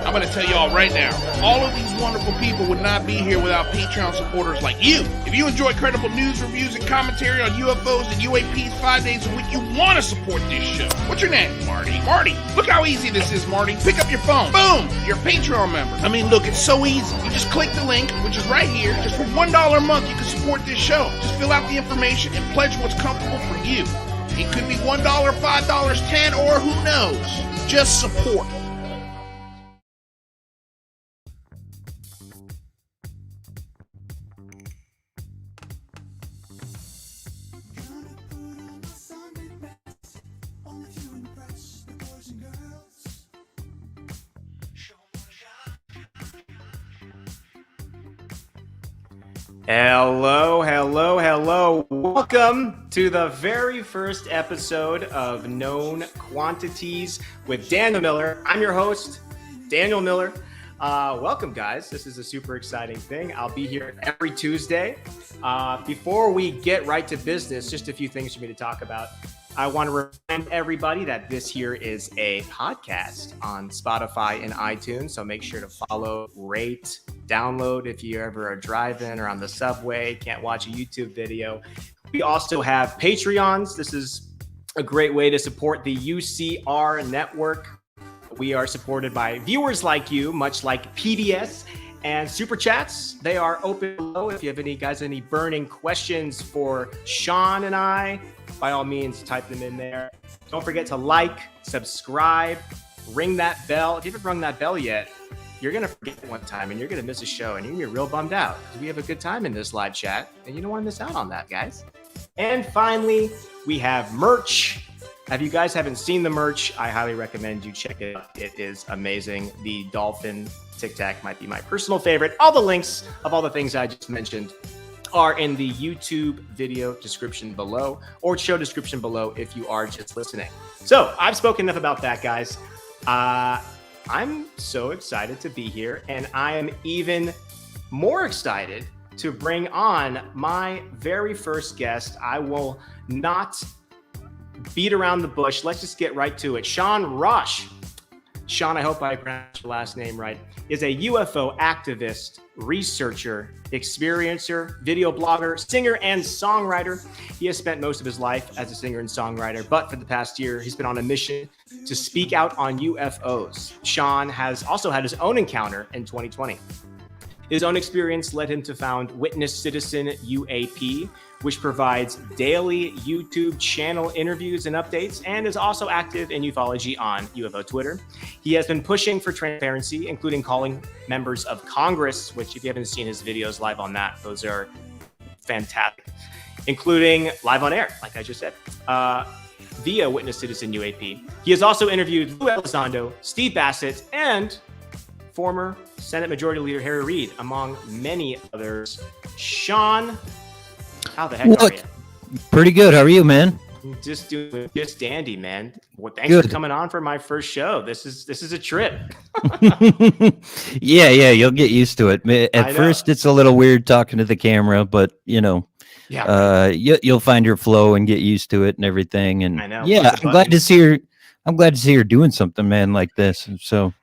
I'm going to tell you all right now, all of these wonderful people would not be here without Patreon supporters like you. If you enjoy credible news, reviews, and commentary on UFOs and UAPs 5 days a week, you want to support this show. What's your name? Marty. Marty, look how easy this is, Marty. Pick up your phone. Boom! You're a Patreon member. I mean, look, it's so easy. You just click the link, which is right here. Just for $1 a month, you can support this show. Just fill out the information and pledge what's comfortable for you. It could be $1, $5, $10, or who knows. Just support. Hello, hello, hello. Welcome to the very first episode of Known Quantities with Daniel Miller. I'm your host, Daniel Miller. Welcome, guys. This is a super exciting thing. I'll be here every Tuesday. Before we get right to business, just a few things for me to talk about. I want to remind everybody that this here is a podcast on Spotify and iTunes, so make sure to follow, rate, download if you ever are driving or on the subway, can't watch a YouTube video. We also have Patreons. This is a great way to support the UCR network. We are supported by viewers like you, much like PBS and Super Chats. They are open below. If you have any burning questions for Sean and I, by all means, type them in there. Don't forget to like, subscribe, ring that bell. If you haven't rung that bell yet, you're going to forget it one time and you're going to miss a show and you're going to be real bummed out because we have a good time in this live chat and you don't want to miss out on that, guys. And finally, we have merch. If you guys haven't seen the merch, I highly recommend you check it out. It is amazing. The Dolphin Tic Tac might be my personal favorite. All the links of all the things I just mentioned are in the YouTube video description below or show description below if you are just listening. So I've spoken enough about that, guys. I'm so excited to be here, and I am even more excited to bring on my very first guest. I will not beat around the bush. Let's just get right to it. Sean Raasch. Sean, I hope I pronounced your last name right, is a UFO activist, researcher, experiencer, video blogger, singer, and songwriter. He has spent most of his life as a singer and songwriter, but for the past year, he's been on a mission to speak out on UFOs. Sean has also had his own encounter in 2020. His own experience led him to found Witness Citizen UAP, which provides daily YouTube channel interviews and updates, and is also active in ufology on UFO Twitter. He has been pushing for transparency, including calling members of Congress, which if you haven't seen his videos live on that, those are fantastic, including live on air, like I just said, via Witness Citizen UAP. He has also interviewed Lou Elizondo, Steve Bassett, and former Senate Majority Leader Harry Reid, among many others. Sean, how the heck are you? Pretty good. How are you, man? Just dandy, man. Well, thanks Good. for coming on for my first show. This is a trip. Yeah, you'll get used to it. At first, it's a little weird talking to the camera, but you'll find your flow and get used to it and everything. And I know. yeah, I'm glad to see her. I'm glad to see her doing something, man, like this. And so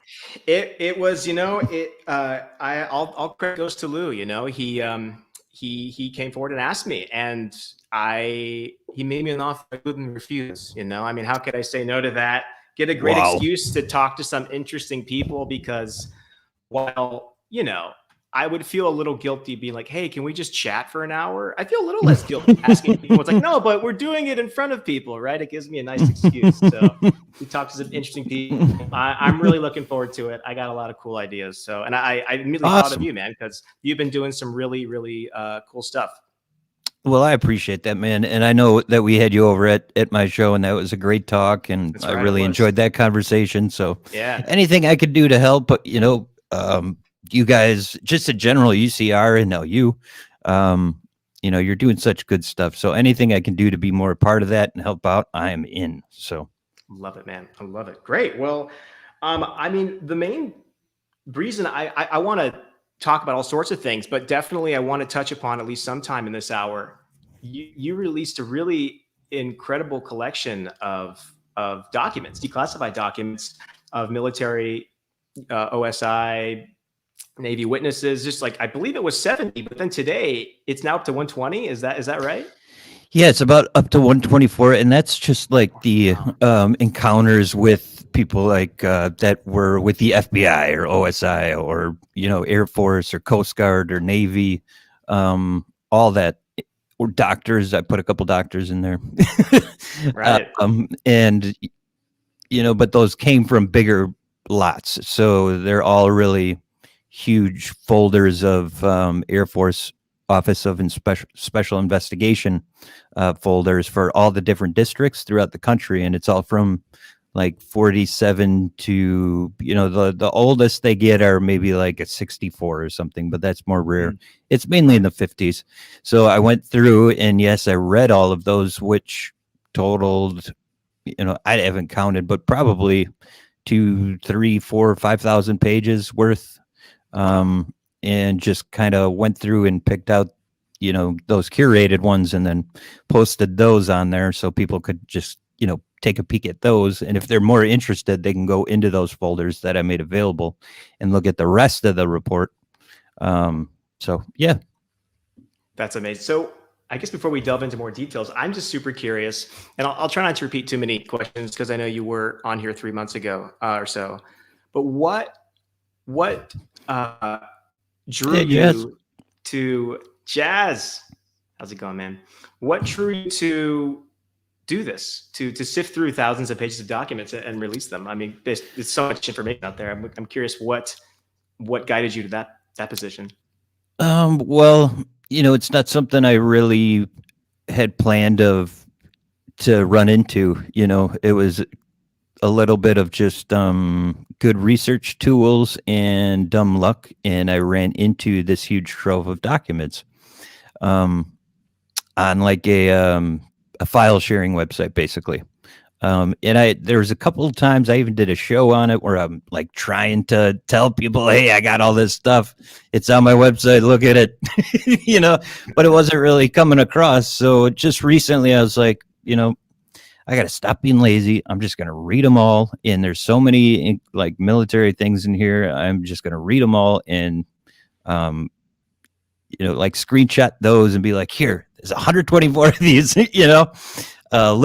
it was, all credit goes to Lou. He came forward and asked me, and he made me an offer I couldn't refuse. I mean, how could I say no to that? Get a great excuse to talk to some interesting people, because while, I would feel a little guilty being like, hey, can we just chat for an hour? I feel a little less guilty asking people. It's like, no, but we're doing it in front of people, right? It gives me a nice excuse. So we talked to some interesting people. I'm really looking forward to it. I got a lot of cool ideas. So, and I immediately thought of you, man, because you've been doing some really, really cool stuff. Well, I appreciate that, man. And I know that we had you over at my show, and that was a great talk, and That's I right, really it was. enjoyed that conversation. So Yeah. anything I could do to help, you guys, just in general, UCR and now you're doing such good stuff. So anything I can do to be more a part of that and help out, I am in. So Love it, man. I love it. Great. Well, I mean, the main reason I want to talk about all sorts of things, but definitely I want to touch upon at least sometime in this hour. You released a really incredible collection of documents, declassified documents of military OSI, Navy witnesses, just like, I believe it was 70, but then today it's now up to 120. Is that right? Yeah, it's about up to 124, and that's just like the encounters with people like that were with the FBI or OSI or Air Force or Coast Guard or Navy, all that, or doctors. I put a couple doctors in there, Right. and but those came from bigger lots, so they're all really huge folders of Air Force Office of Special Investigation folders for all the different districts throughout the country, and it's all from like 47 to the oldest they get are maybe like a 64 or something, but that's more rare. It's mainly in the 50s. So I went through, and yes, I read all of those, which totaled, I haven't counted, but probably 2, 3, 4, 5,000 pages worth, and just kind of went through and picked out those curated ones and then posted those on there so people could just take a peek at those, and if they're more interested, they can go into those folders that I made available and look at the rest of the report. So yeah, that's amazing. So I guess before we delve into more details, I'm just super curious, and I'll try not to repeat too many questions because I know you were on here 3 months ago or so. But what drew you to Jazz? How's it going, man? What drew you to do this, to sift through thousands of pages of documents and release them? I mean, there's so much information out there. I'm curious what guided you to that position. Well, it's not something I really had planned to run into. It was a little bit of just good research tools and dumb luck, and I ran into this huge trove of documents on like a file sharing website, basically. And there was a couple of times I even did a show on it where I'm like trying to tell people, hey, I got all this stuff. It's on my website. Look at it, but it wasn't really coming across. So just recently I was like, I got to stop being lazy. I'm just going to read them all. And there's so many like military things in here. I'm just going to read them all and, like screenshot those and be like, here, there's 124 of these, look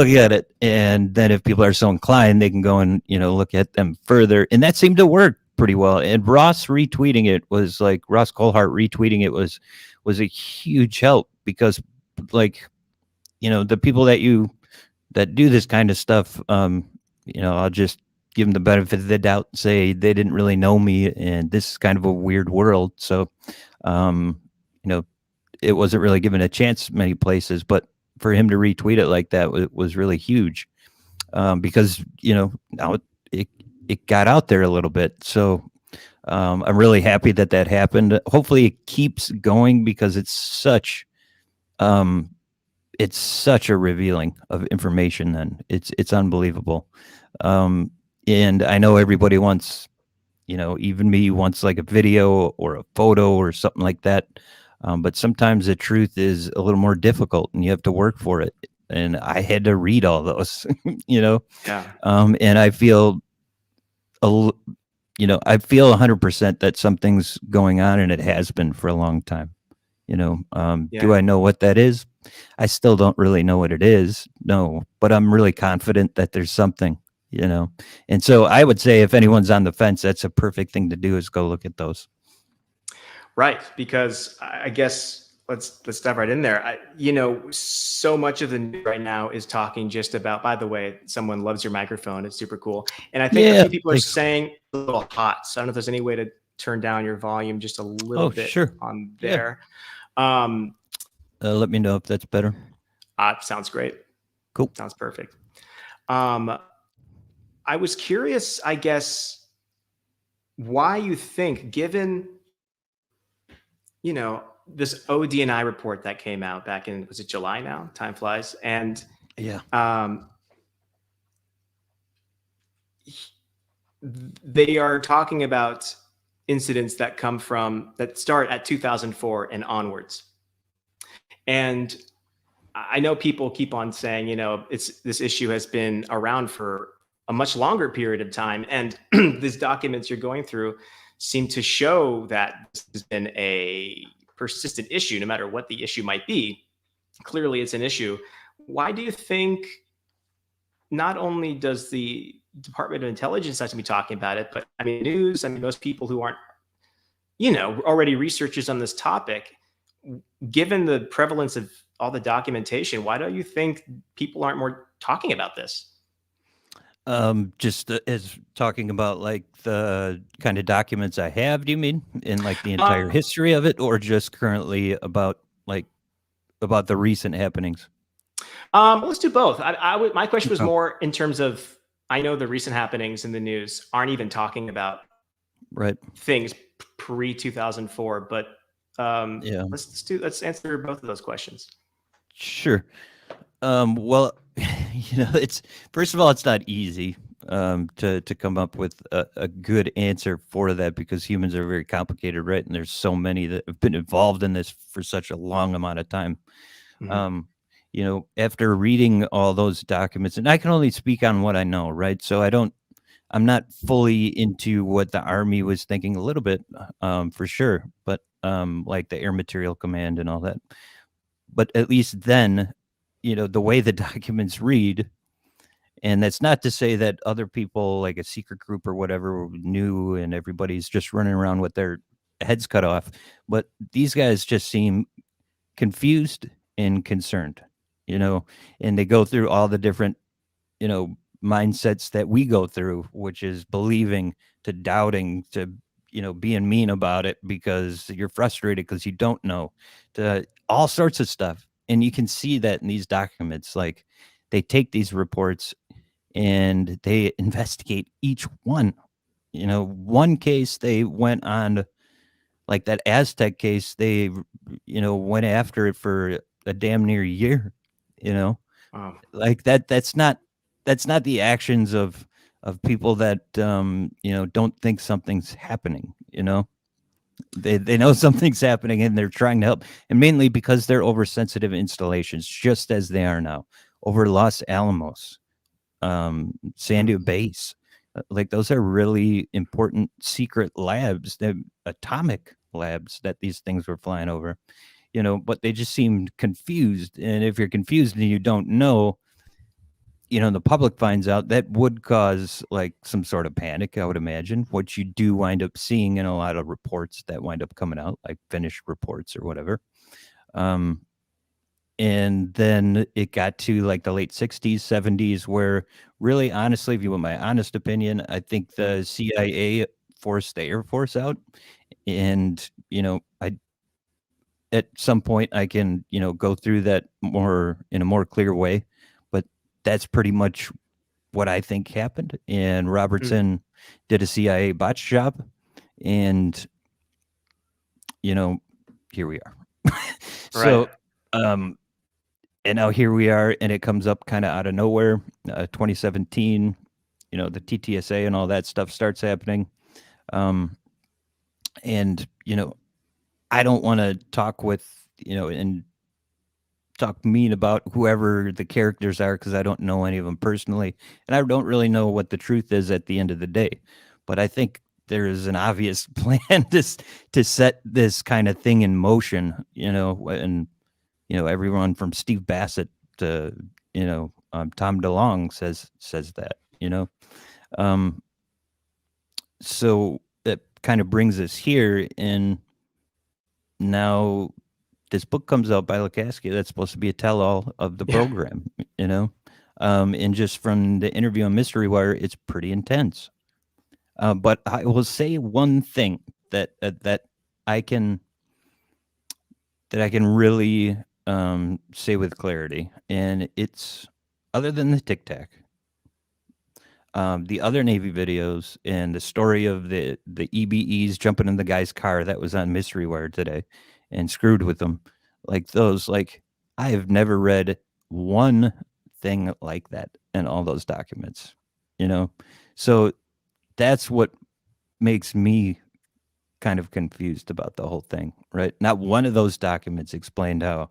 at it. And then if people are so inclined, they can go and, look at them further. And that seemed to work pretty well. And Raasch retweeting it was like, Raasch Colhart retweeting it was a huge help because like, the people that do this kind of stuff, I'll just give them the benefit of the doubt and say they didn't really know me. And this is kind of a weird world. So, it wasn't really given a chance many places, but for him to retweet it like that was really huge, because now it got out there a little bit. So I'm really happy that happened. Hopefully it keeps going because it's such a revealing of information. Then it's unbelievable, and I know everybody wants, even me wants like a video or a photo or something like that. But sometimes the truth is a little more difficult and you have to work for it. And I had to read all those, Yeah. And I feel, I feel 100% that something's going on, and it has been for a long time. Do I know what that is? I still don't really know what it is. No, but I'm really confident that there's something, And so I would say if anyone's on the fence, that's a perfect thing to do is go look at those. Right, because I guess let's dive right in there. So much of the news right now is talking just about. By the way, someone loves your microphone. It's super cool, and I think a few people are saying it's a little hot. So I don't know if there's any way to turn down your volume just a little bit sure. on there. Yeah. Let me know if that's better. Sounds great. Cool. Sounds perfect. I was curious, I guess, why you think, given this ODNI report that came out back in, was it July now? Time flies. And they are talking about incidents that start at 2004 and onwards. And I know people keep on saying, this issue has been around for a much longer period of time. And these documents you're going through seem to show that this has been a persistent issue, no matter what the issue might be. Clearly, it's an issue. Why do you think not only does the Department of Intelligence have to be talking about it, but I mean, news, I mean, most people who aren't, already researchers on this topic, given the prevalence of all the documentation, why don't you think people aren't more talking about this? Just as talking about like the kind of documents I have, do you mean in like the entire history of it, or just currently about the recent happenings? Let's do both. My question was more in terms of, I know the recent happenings in the news aren't even talking about Right. things pre 2004, but Yeah. let's answer both of those questions. Sure. Well, it's first of all, it's not easy to come up with a good answer for that, because humans are very complicated, right? And there's so many that have been involved in this for such a long amount of time. Mhm. After reading all those documents, and I can only speak on what I know, right? So I'm not fully into what the Army was thinking, a little bit, for sure, but like the Air Material Command and all that. But at least then, the way the documents read, and that's not to say that other people, like a secret group or whatever, knew and everybody's just running around with their heads cut off, but these guys just seem confused and concerned, and they go through all the different, mindsets that we go through, which is believing to doubting to, being mean about it because you're frustrated because you don't know, to all sorts of stuff. And you can see that in these documents. Like, they take these reports and they investigate each one. One case they went on, like that Aztec case, they, went after it for a damn near year, Wow. like that's not the actions of people that don't think something's happening. They know something's happening and they're trying to help, and mainly because they're oversensitive installations, just as they are now over Los Alamos, Sandia Base. Like, those are really important secret labs, atomic labs, that these things were flying over. But they just seemed confused. And if you're confused and you don't know, the public finds out, that would cause like some sort of panic, I would imagine, what you do wind up seeing in a lot of reports that wind up coming out, like finished reports or whatever. And then it got to like the late 60s, 70s, where really, honestly, if you want my honest opinion, I think the CIA forced the Air Force out. And, at some point I can, go through that more in a more clear way, but that's pretty much what I think happened. And Robertson did a CIA botch job, and here we are. So, and now here we are, and it comes up kind of out of nowhere. 2017, the TTSA and all that stuff starts happening. And, I don't want to talk with, and talk mean about whoever the characters are, because I don't know any of them personally. And I don't really know what the truth is at the end of the day. But I think there is an obvious plan to set this kind of thing in motion, and, everyone from Steve Bassett to, Tom DeLonge says that, so it kind of brings us here. And now this book comes out by Lukaski that's supposed to be a tell-all of the program, and just from the interview on Mystery Wire, it's pretty intense. But I will say one thing that I can really say with clarity, and it's, other than the Tic Tac, the other Navy videos and the story of the EBEs jumping in the guy's car that was on Mystery Wire today and screwed with them, like those, like, I have never read one thing like that in all those documents, so that's what makes me kind of confused about the whole thing, right? Not one of those documents explained how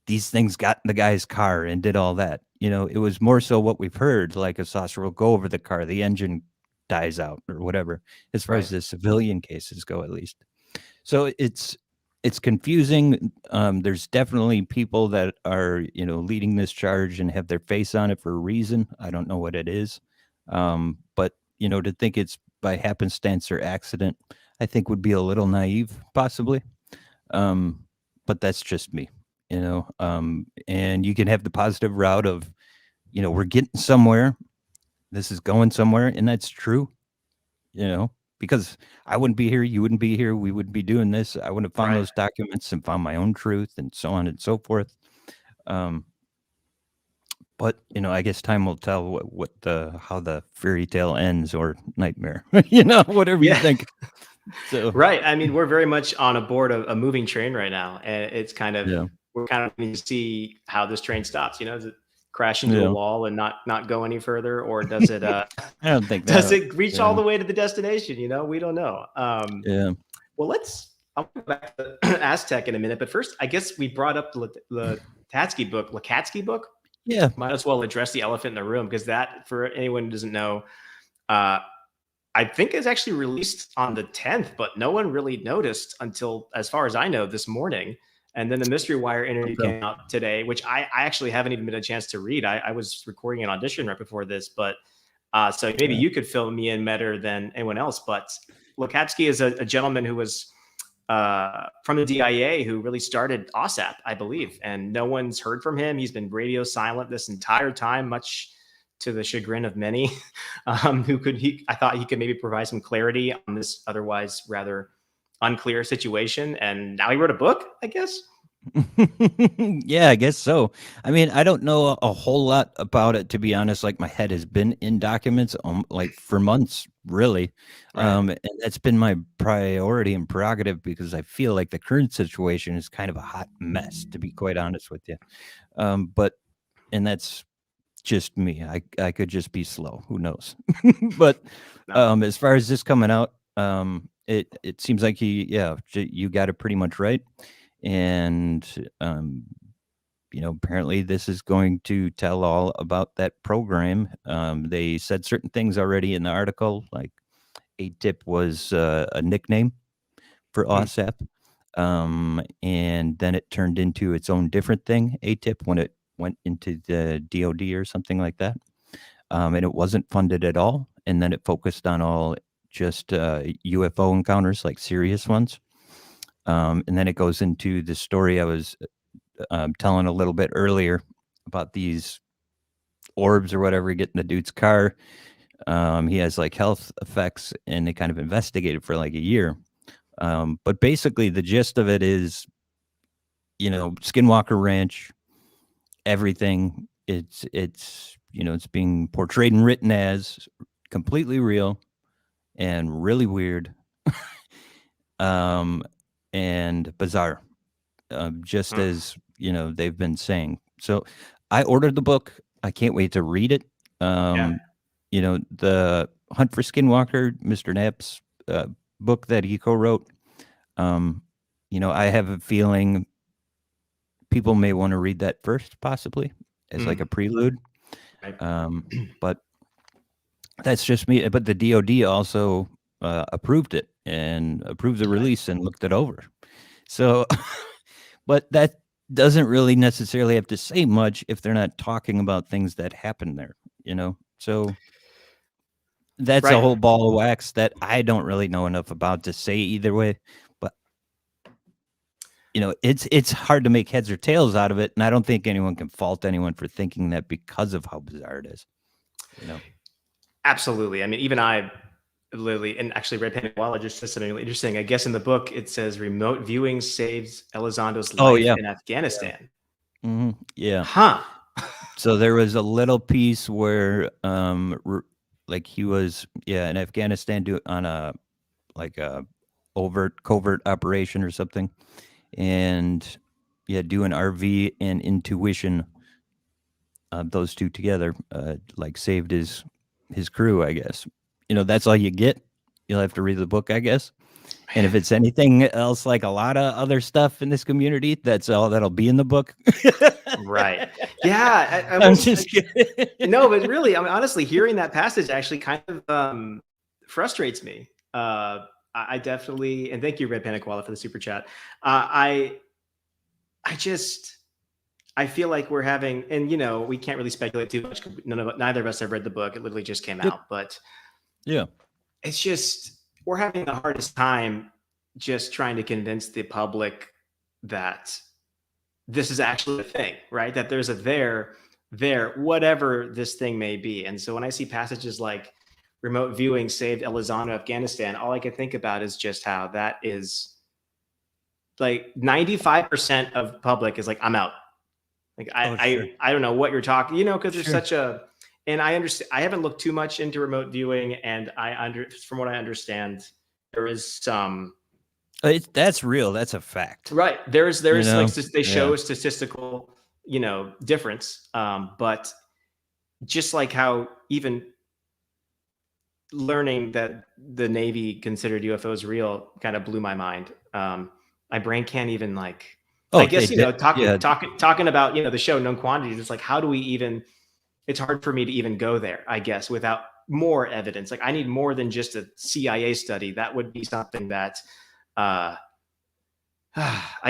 these things got in the guy's car and did all that. It was more so what we've heard, like a saucer will go over the car, the engine dies out or whatever, as far as Right. the civilian cases go, at least. So it's confusing. There's definitely people that are, leading this charge and have their face on it for a reason. I don't know what it is. But, to think it's by happenstance or accident, I think would be a little naive, possibly. But that's just me, and you can have the positive route of, we're getting somewhere. This is going somewhere. And that's true, because I wouldn't be here. You wouldn't be here. We wouldn't be doing this. I wouldn't have found Right. those documents and found my own truth and so on and so forth. But I guess time will tell how the fairy tale ends or nightmare, whatever you Yeah. think. So Right. I mean, we're very much on a board of a moving train right now, and it's kind of yeah, we're kind of need to see how this train stops. Does it crash into a yeah. wall and not go any further, or does it I don't think does that. it reach all the way to the destination? We don't know. Yeah, Well, I'll go back to Aztec in a minute, but first, I guess we brought up the Lakatsky book. yeah. Might as well address the elephant in the room, because that, for anyone who doesn't know, uh, I think is actually released on the 10th, but no one really noticed until, as far as I know, this morning. And then the Mystery Wire interview Okay. came out today, which I actually haven't even been a chance to read. I was recording an audition right before this, but so maybe you could fill me in better than anyone else. But Lakatsky is a gentleman who was from the DIA, who really started OSAP, I believe, and no one's heard from him. He's been radio silent this entire time, much to the chagrin of many. I thought he could maybe provide some clarity on this otherwise rather unclear situation. And now he wrote a book, I guess. Yeah, I guess so. I mean, I don't know a whole lot about it, to be honest. Like, my head has been in documents like for months, really. Right. And that's been my priority and prerogative, because I feel like the current situation is kind of a hot mess, to be quite honest with you. And that's just me. I could just be slow. Who knows? But No. as far as this coming out, it seems like you got it pretty much right. And apparently this is going to tell all about that program. They said certain things already in the article, like ATIP was a nickname for OSAP. And then it turned into its own different thing, ATIP, when it went into the DOD or something like that. And it wasn't funded at all. And then it focused on all just UFO encounters, like serious ones. And then it goes into the story I was telling a little bit earlier about these orbs or whatever get in the dude's car. He has like health effects, and they kind of investigated for like a year. But basically the gist of it is, Skinwalker Ranch, everything, it's being portrayed and written as completely real and really weird. And bizarre, just as they've been saying. So I ordered the book. I can't wait to read it. The Hunt for Skinwalker, Mr. Knapp's book that he co-wrote. I have a feeling people may want to read that first, possibly as like a prelude. But that's just me. But the DOD also approved it and approved the release and looked it over. So, but that doesn't really necessarily have to say much if they're not talking about things that happen there, So that's a whole ball of wax that I don't really know enough about to say either way. But it's hard to make heads or tails out of it, and I don't think anyone can fault anyone for thinking that, because of how bizarre it is. Absolutely. I mean, even I literally, and actually Red Panda Walla just said something really interesting. I guess in the book it says remote viewing saves Elizondo's life in Afghanistan. Yeah. Huh. So there was a little piece where like he was in Afghanistan on a covert operation or something, and doing RV and intuition, those two together saved his crew, I guess. That's all you get. You'll have to read the book, I guess. And if it's anything else like a lot of other stuff in this community, that's all that'll be in the book. Right. Yeah. I'm just kidding. No, but really, I mean, honestly, hearing that passage actually kind of frustrates me. I definitely, and thank you, Red Panic-Walla, for the super chat. I feel like we're having, and we can't really speculate too much. Neither of us have read the book. It literally just came out, but yeah, it's just, we're having the hardest time just trying to convince the public that this is actually a thing, right? That there's a there, whatever this thing may be. And so when I see passages like remote viewing saved Elizondo, Afghanistan, all I can think about is just how that is like 95% of public is like, I'm out. Like, I don't know what you're talking, because there's such a, and I understand, I haven't looked too much into remote viewing, and from what I understand, there is some. That's real. That's a fact. Right. There's like, they show a statistical, difference. But just like how even learning that the Navy considered UFOs real kind of blew my mind. My brain can't even like, I guess, talking about, the show Known Quantities, it's like, how do we even, it's hard for me to even go there, I guess, without more evidence. Like, I need more than just a CIA study. That would be something that, I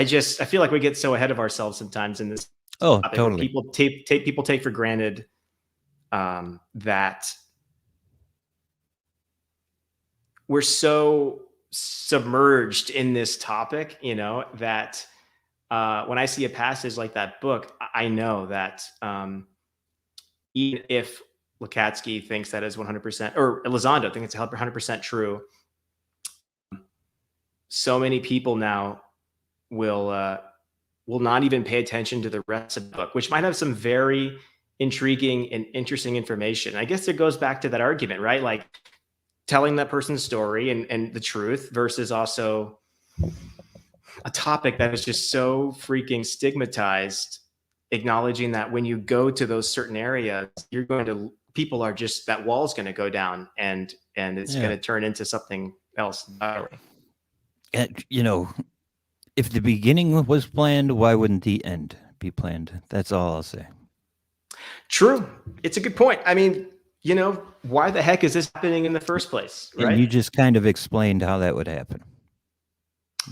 feel like we get so ahead of ourselves sometimes in this. Oh, totally. People take for granted that we're so submerged in this topic, that when I see a passage like that book, I know that even if Lukatsky thinks that is 100%, or Elizondo thinks it's 100% true, so many people now will not even pay attention to the rest of the book, which might have some very intriguing and interesting information. I guess it goes back to that argument, right? Like telling that person's story and the truth versus also a topic that is just so freaking stigmatized, acknowledging that when you go to those certain areas, people are just, that wall's going to go down and it's going to turn into something else. If the beginning was planned, why wouldn't the end be planned? That's all I'll say. True. It's a good point. I mean, why the heck is this happening in the first place? Right. And you just kind of explained how that would happen.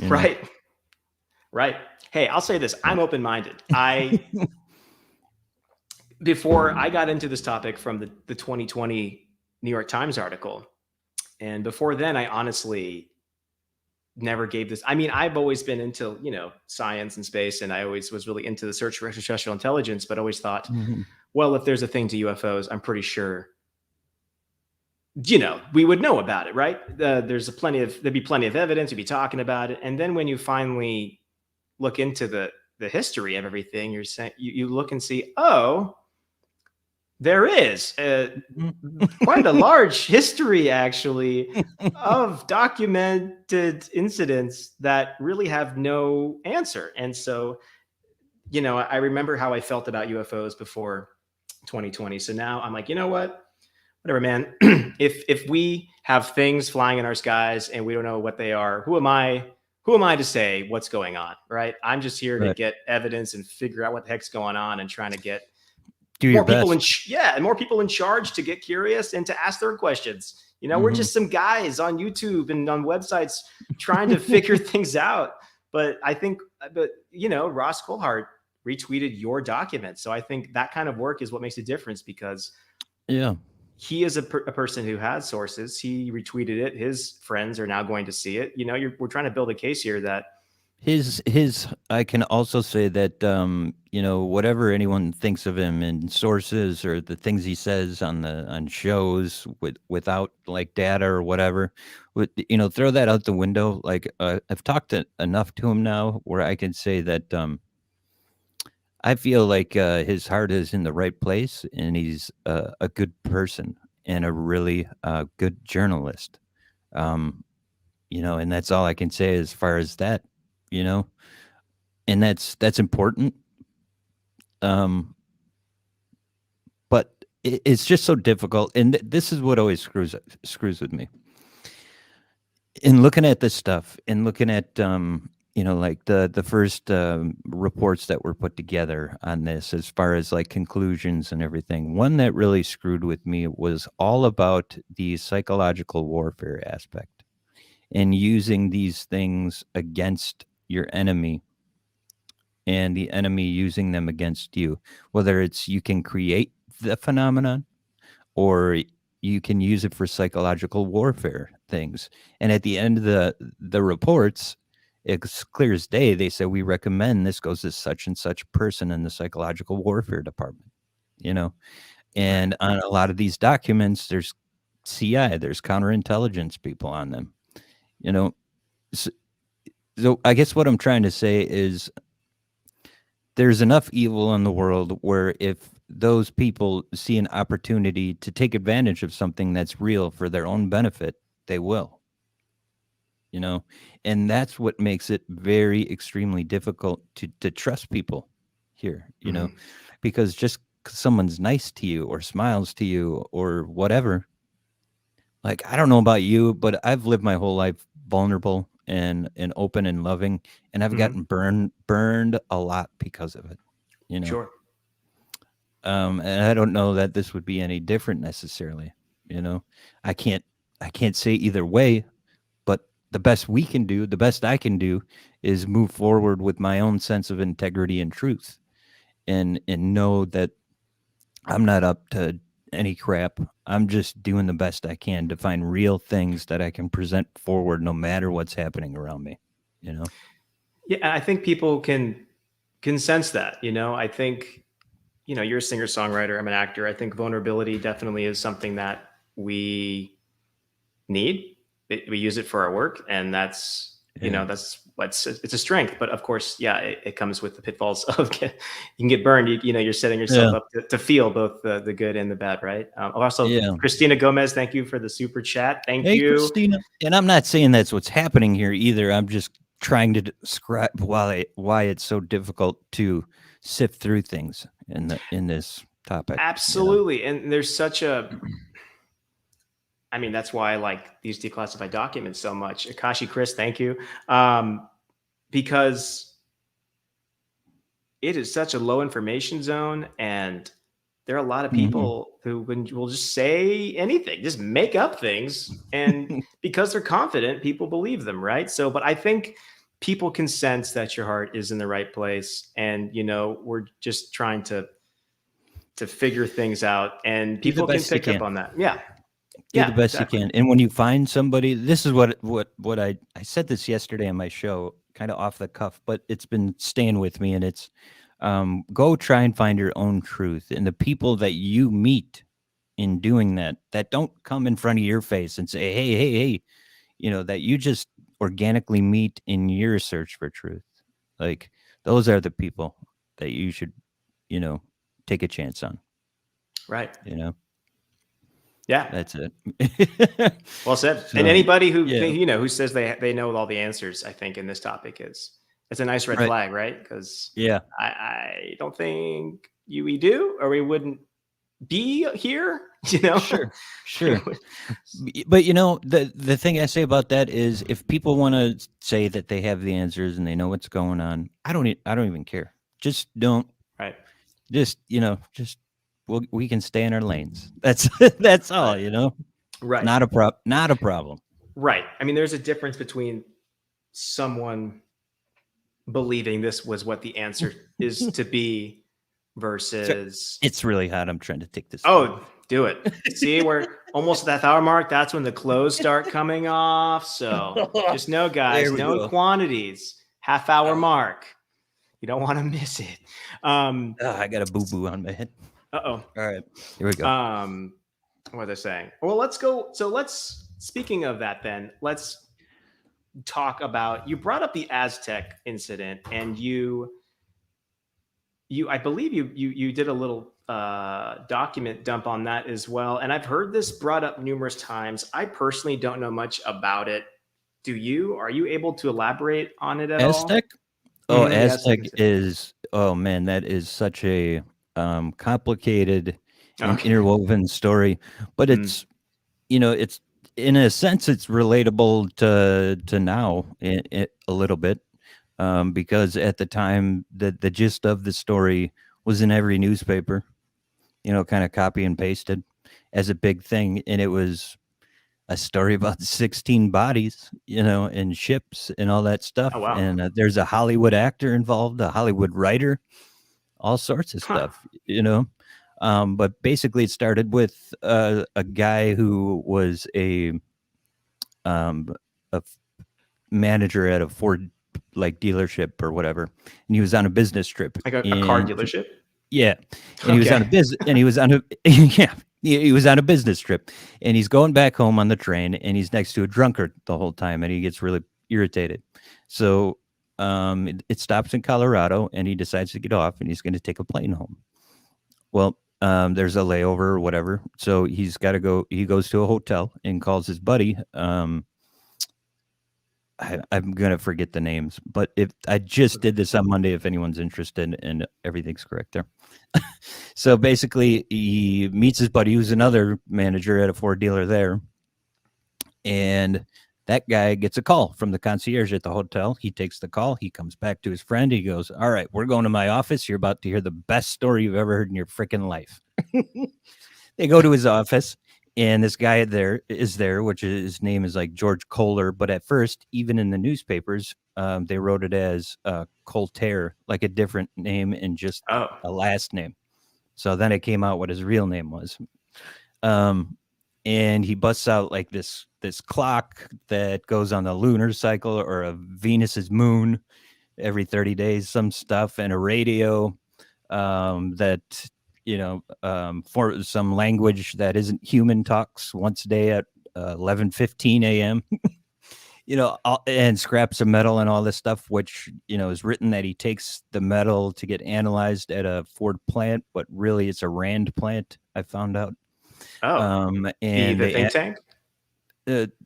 Right. Right. Hey, I'll say this. I'm open-minded. Before I got into this topic from the 2020 New York Times article, and before then, I honestly never gave this. I mean, I've always been into, science and space, and I always was really into the search for extraterrestrial intelligence, but always thought, well, if there's a thing to UFOs, I'm pretty sure, we would know about it, right? There'd be plenty of evidence, we'd be talking about it. And then when you finally look into the history of everything, you're saying, you look and see, oh, there is quite a large history, actually, of documented incidents that really have no answer. And so, I remember how I felt about UFOs before 2020. So now I'm like, you know what? Whatever, man. If we have things flying in our skies and we don't know what they are, who am I to say what's going on, right? I'm just here to get evidence and figure out what the heck's going on and trying to get more people in charge to get curious and to ask their questions. We're just some guys on YouTube and on websites trying to figure things out. But I think, Ross Coulthart retweeted your document. So I think that kind of work is what makes a difference, because he is a person who has sources. He retweeted it. His friends are now going to see it. We're trying to build a case here that I can also say that, whatever anyone thinks of him in sources or the things he says on shows without like data or whatever, throw that out the window. Like, I've talked enough to him now where I can say that, I feel like his heart is in the right place, and he's a good person and a really good journalist. And that's all I can say as far as that, and that's important. But it's just so difficult, and this is what always screws with me. in looking at this stuff, in looking at like the first reports that were put together on this, as far as like conclusions and everything, one that really screwed with me was all about the psychological warfare aspect and using these things against your enemy, and the enemy using them against you, whether it's you can create the phenomenon or you can use it for psychological warfare things. And at the end of the reports, it's clear as day. They say we recommend this goes to such and such person in the psychological warfare department. And on a lot of these documents, there's CI, there's counterintelligence people on them. So I guess what I'm trying to say is there's enough evil in the world where if those people see an opportunity to take advantage of something that's real for their own benefit, they will. And that's what makes it very extremely difficult to trust people here, because just 'cause someone's nice to you or smiles to you or whatever, like, I don't know about you, but I've lived my whole life vulnerable and open and loving, and I've gotten burned a lot because of it. Sure. And I don't know that this would be any different necessarily. I can't say either way, but the best we can do, the best I can do, is move forward with my own sense of integrity and truth, and know that I'm not up to any crap. I'm just doing the best I can to find real things that I can present forward, no matter what's happening around me. Yeah, I think people can sense that. I think you're a singer-songwriter, I'm an actor. I think vulnerability definitely is something that we need. We use it for our work, and that's it's a strength. But of course, it comes with the pitfalls of you can get burned. You're setting yourself up to feel both the good and the bad, right? Also, Christina Gomez, thank you for the super chat. Thank you, Christina. And I'm not saying that's what's happening here either. I'm just trying to describe why it's so difficult to sift through things in this topic. Absolutely. And there's such a, I mean, that's why I like these declassified documents so much. Akashi Chris, thank you. Because it is such a low information zone, and there are a lot of people who will just say anything, just make up things. And because they're confident, people believe them, right? So, but I think people can sense that your heart is in the right place. And, we're just trying to figure things out, and people can pick up on that. Yeah. Do the best you can. And when you find somebody, this is what I said this yesterday on my show, kind of off the cuff, but it's been staying with me, and it's go try and find your own truth. And the people that you meet in doing that don't come in front of your face and say, hey, that you just organically meet in your search for truth. Like, those are the people that you should, take a chance on. Right. Yeah, that's it. Well said. So, and anybody who who says they know all the answers, I think in this topic it's a nice red flag, right? Because I don't think we do, or we wouldn't be here. Sure. But the thing I say about that is, if people want to say that they have the answers and they know what's going on, I don't even care. Just don't. Right. Just we can stay in our lanes. That's all, Right. Not a problem. Right. I mean, there's a difference between someone believing this was what the answer is to be versus. It's really hot. I'm trying to take this. Oh, do it. See, we're almost at that hour mark. That's when the clothes start coming off. So just know, guys, known quantities, half-hour mark. You don't want to miss it. I got a boo-boo on my head. All right, here we go. What are they saying? Well, let's go. So speaking of that, then let's talk about, you brought up the Aztec incident, and I believe you did a little document dump on that as well. And I've heard this brought up numerous times. I personally don't know much about it. Do you? Are you able to elaborate on it at Aztec? all? Aztec is, oh man, that is such a complicated and interwoven story, but it's in a sense, it's relatable to now a little bit, because at the time, the gist of the story was in every newspaper, kind of copy and pasted as a big thing, and it was a story about 16 bodies, and ships and all that stuff. Oh, wow. And there's a Hollywood actor involved, a Hollywood writer, all sorts of Huh. stuff. But basically, it started with a guy who was a manager at a Ford dealership or whatever, and he was on a business trip. Like a car dealership? Yeah, and he was on a yeah, he was on a business trip, and he's going back home on the train, and he's next to a drunkard the whole time, and he gets really irritated. So it stops in Colorado, and he decides to get off, and he's going to take a plane home. Well, there's a layover or whatever, so he's got to go. He goes to a hotel and calls his buddy. I'm gonna forget the names, but if I just did this on Monday, if anyone's interested, and everything's correct there. So basically, he meets his buddy, who's another manager at a Ford dealer there, and that guy gets a call from the concierge at the hotel. He takes the call. He comes back to his friend. He goes, "All right, we're going to my office. You're about to hear the best story you've ever heard in your freaking life." They go to his office. And this guy is there, which his name is like George Kohler. But at first, even in the newspapers, they wrote it as Colter, like a different name and just a last name. So then it came out what his real name was. And he busts out like this clock that goes on the lunar cycle or a Venus's moon every 30 days, some stuff, and a radio that for some language that isn't human talks once a day at 11:15 a.m. And scraps of metal and all this stuff, which is written that he takes the metal to get analyzed at a Ford plant, but really it's a Rand plant. I found out. And the think tank,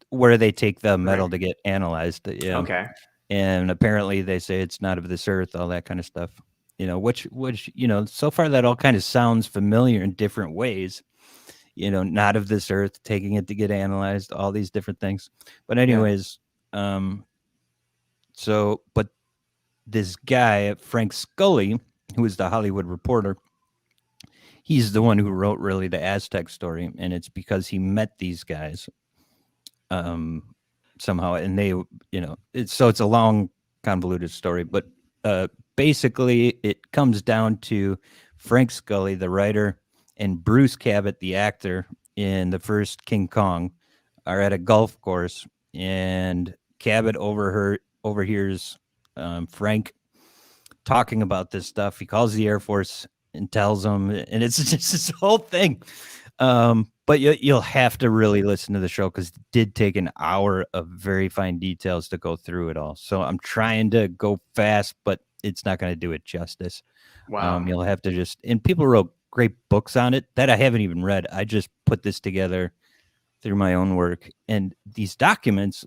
where they take the metal to get analyzed. Yeah. Okay. And apparently they say it's not of this earth, all that kind of stuff. Which so far that all kind of sounds familiar in different ways, not of this earth, taking it to get analyzed, all these different things. But anyways, but this guy, Frank Scully, who is the Hollywood Reporter, he's the one who wrote really the Aztec story. And it's because he met these guys somehow. And they, it's a long convoluted story, but basically, it comes down to Frank Scully, the writer, and Bruce Cabot, the actor in the first King Kong, are at a golf course, and Cabot overhears Frank talking about this stuff. He calls the Air Force and tells them, and it's just this whole thing. But you'll have to really listen to the show because it did take an hour of very fine details to go through it all. So I'm trying to go fast, but it's not going to do it justice. Wow. You'll have to and people wrote great books on it that I haven't even read. I just put this together through my own work. And these documents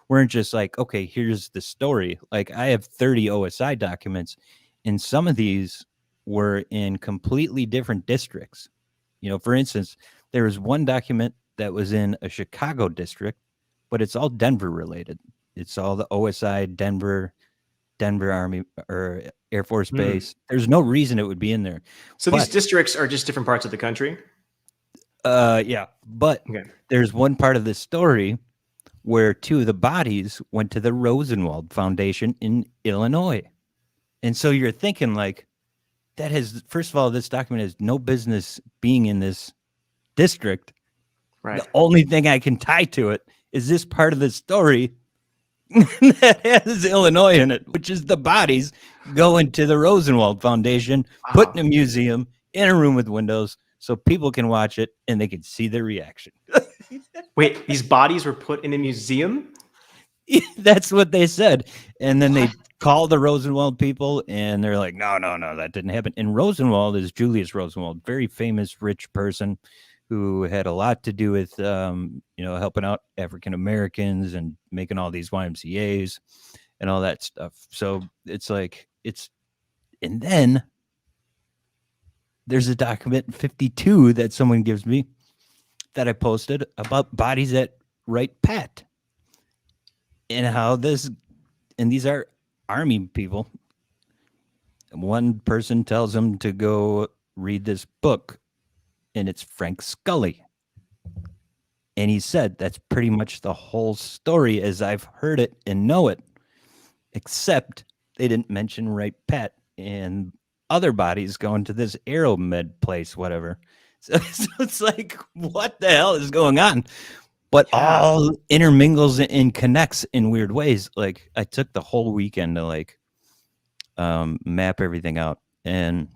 weren't just okay, here's the story. I have 30 OSI documents, and some of these were in completely different districts. For instance, there was one document that was in a Chicago district, but it's all Denver related. It's all the OSI Denver Army or Air Force Base. There's no reason it would be in there. So these districts are just different parts of the country? Yeah. But there's one part of the story where two of the bodies went to the Rosenwald Foundation in Illinois. And so you're thinking that first of all, this document has no business being in this district. Right. The only thing I can tie to it is this part of the story that has Illinois in it, which is the bodies going to the Rosenwald Foundation, put in a museum in a room with windows so people can watch it and they can see their reaction. Wait, these bodies were put in a museum? That's what they said. And then they called the Rosenwald people and they're like, no, that didn't happen. And Rosenwald is Julius Rosenwald, very famous, rich person who had a lot to do with, helping out African Americans and making all these YMCAs and all that stuff. So it's and then there's a document 52 that someone gives me that I posted about bodies at Wright Pat, and how this, and these are Army people. One person tells him to go read this book, and it's Frank Scully. And he said that's pretty much the whole story as I've heard it and know it, except they didn't mention Wright Pat and other bodies going to this Aeromed place, whatever. So it's like, what the hell is going on? But all intermingles and connects in weird ways. Like, I took the whole weekend to like map everything out, and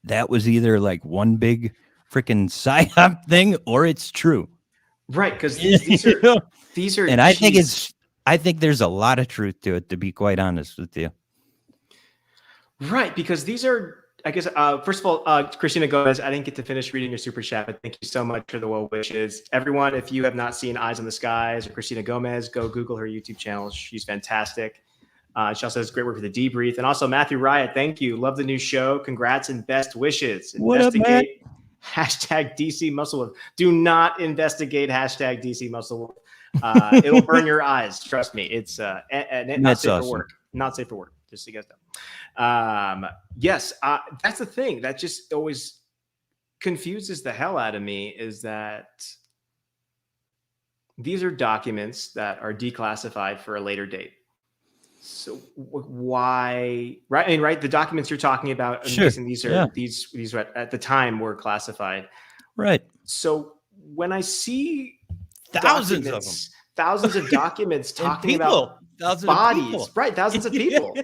that was either like one big freaking psyop thing or it's true. Right, because these are and I think there's a lot of truth to it, to be quite honest with you. Right, because these are, I guess, first of all, Christina Gomez, I didn't get to finish reading your super chat, but thank you so much for the well wishes. Everyone, if you have not seen Eyes on the Skies or Christina Gomez, go Google her YouTube channel. She's fantastic. She also does great work for the Debrief. And also Matthew Riot, thank you. Love the new show. Congrats and best wishes. Investigate hashtag DC Muscle Wolf. Do not investigate hashtag DC Muscle Wolf. It'll burn your eyes. Trust me. It's not safe for work. Not safe for work. Just so you guys know. Yes, that's the thing that just always confuses the hell out of me, is that these are documents that are declassified for a later date. So why, right? I mean, right, the documents you're talking about, sure. These are these at the time were classified, right? So when I see thousands of documents talking about bodies, right? Thousands of people,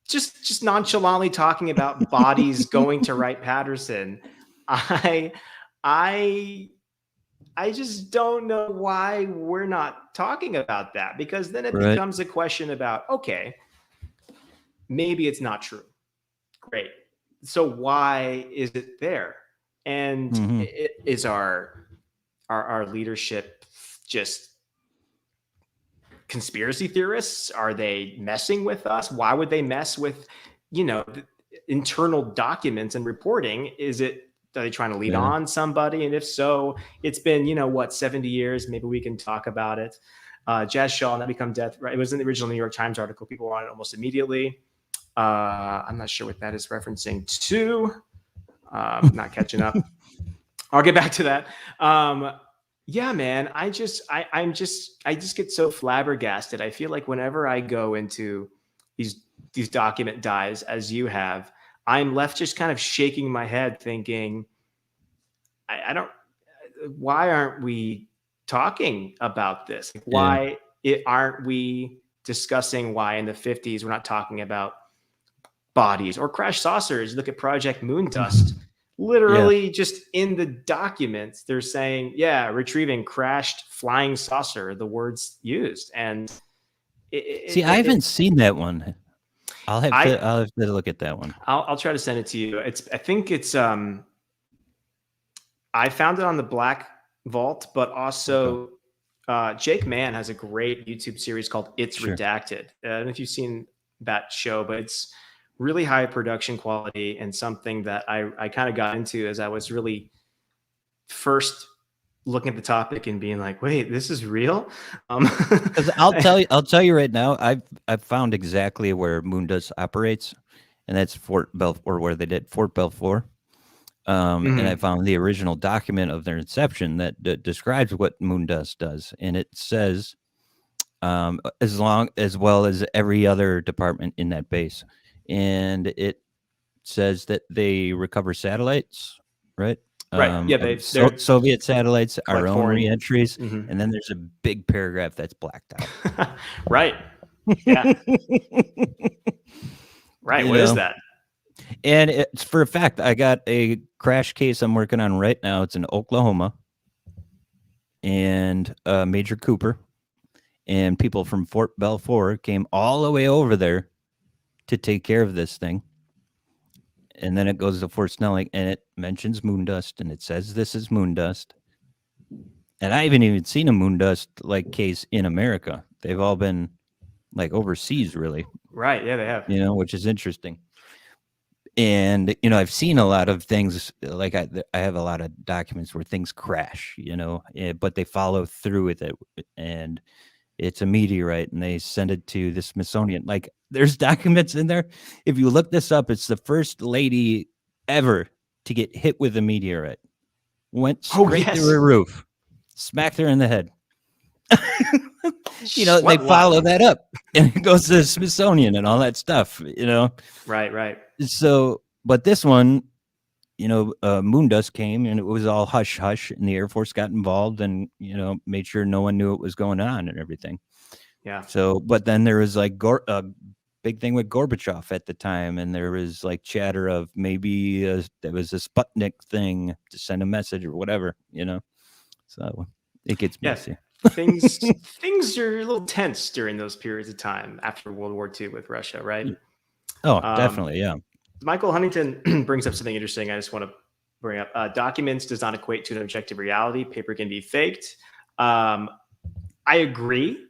just nonchalantly talking about bodies going to Wright Patterson. I just don't know why we're not talking about that, because then it becomes a question about, okay, maybe it's not true. Great. So why is it there? And is our leadership just conspiracy theorists? Are they messing with us? Why would they mess with, internal documents and reporting? Are they trying to lead on somebody? And if so, it's been, 70 years. Maybe we can talk about it. Jazz Shaw, Not Become Death. Right? It was in the original New York Times article. People want it almost immediately. I'm not sure what that is referencing to. Not catching up. I'll get back to that. Yeah, man. I just get so flabbergasted. I feel like whenever I go into these document dives, as you have, I'm left just kind of shaking my head thinking, why aren't we talking about this? Why aren't we discussing why in the 50s we're not talking about bodies or crash saucers? Look at Project Moondust. Literally just in the documents, they're saying, retrieving crashed flying saucer, the words used. And I haven't seen that one. I'll have to look at that one. I'll try to send it to you. I think it's I found it on the Black Vault, but also Jake Mann has a great YouTube series called It's Redacted. I don't know if you've seen that show, but it's really high production quality and something that I kind of got into as I was really first looking at the topic and being like, wait, this is real. I'll tell you right now, I've found exactly where Moondust operates, and that's Fort Belfour, where they did Fort Belfour. And I found the original document of their inception that describes what Moondust does, and it says, as well as every other department in that base, and it says that they recover satellites, right? Right. Yeah, they're Soviet satellites, like our own foreign re-entries, and then there's a big paragraph that's blacked out. Right. Yeah. Right. What is that? And it's for a fact. I got a crash case I'm working on right now. It's in Oklahoma, and Major Cooper and people from Fort Belfour came all the way over there to take care of this thing. And then it goes to Fort Snelling, and it mentions Moondust, and it says this is Moondust. And I haven't even seen a Moondust like case in America. They've all been like overseas, really. Right. Yeah, they have. Which is interesting. And I've seen a lot of things, like I have a lot of documents where things crash, but they follow through with it, and it's a meteorite, and they send it to the Smithsonian. Like, there's documents in there. If you look this up, it's the first lady ever to get hit with a meteorite. Went straight through her roof, smacked her in the head. They follow that up, and it goes to the Smithsonian and all that stuff. Right. So, but this one, moon dust came, and it was all hush hush, and the Air Force got involved, and made sure no one knew what was going on and everything. Yeah. So, but then there was like a big thing with Gorbachev at the time, and there was like chatter of maybe there was a Sputnik thing to send a message or whatever. So it gets messy. Things are a little tense during those periods of time after World War II with Russia, right? Oh, definitely, yeah. Michael Huntington brings up something interesting. I just want to bring up. Documents does not equate to an objective reality. Paper can be faked. I agree.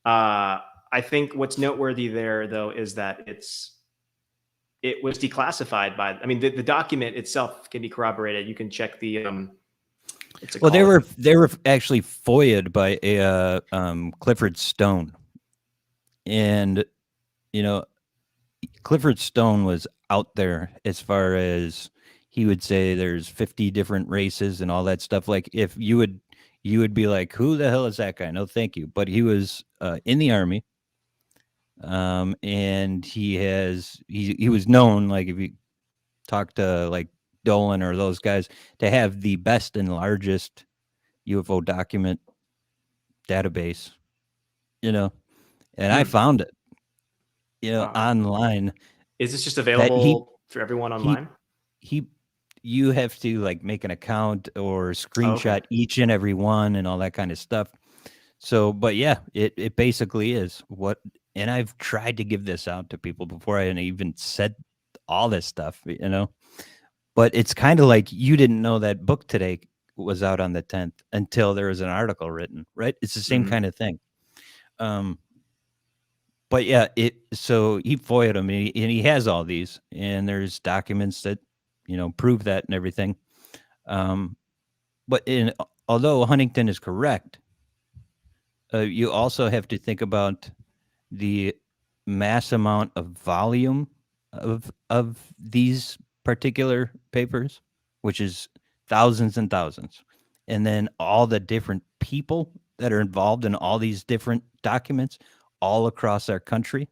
I think what's noteworthy there, though, is that it was declassified by. I mean, the document itself can be corroborated. You can check the. They were actually FOIA'd by a Clifford Stone, and Clifford Stone was out there as far as he would say there's 50 different races and all that stuff. Like, if you would be like, who the hell is that guy? No, thank you. But he was in the Army, and he was known, like, if you talk to like Dolan or those guys, to have the best and largest UFO document database, and I found it, online. Is this just available for everyone online? You have to like make an account or screenshot each and every one and all that kind of stuff. So, but yeah, it basically is and I've tried to give this out to people before I even said all this stuff, but it's kind of like, you didn't know that book today was out on the 10th until there was an article written, right? It's the same kind of thing. But yeah, so he FOIA'd him, and he has all these, and there's documents that, prove that and everything. But although Huntington is correct, you also have to think about the mass amount of volume of these particular papers, which is thousands and thousands, and then all the different people that are involved in all these different documents all across our country,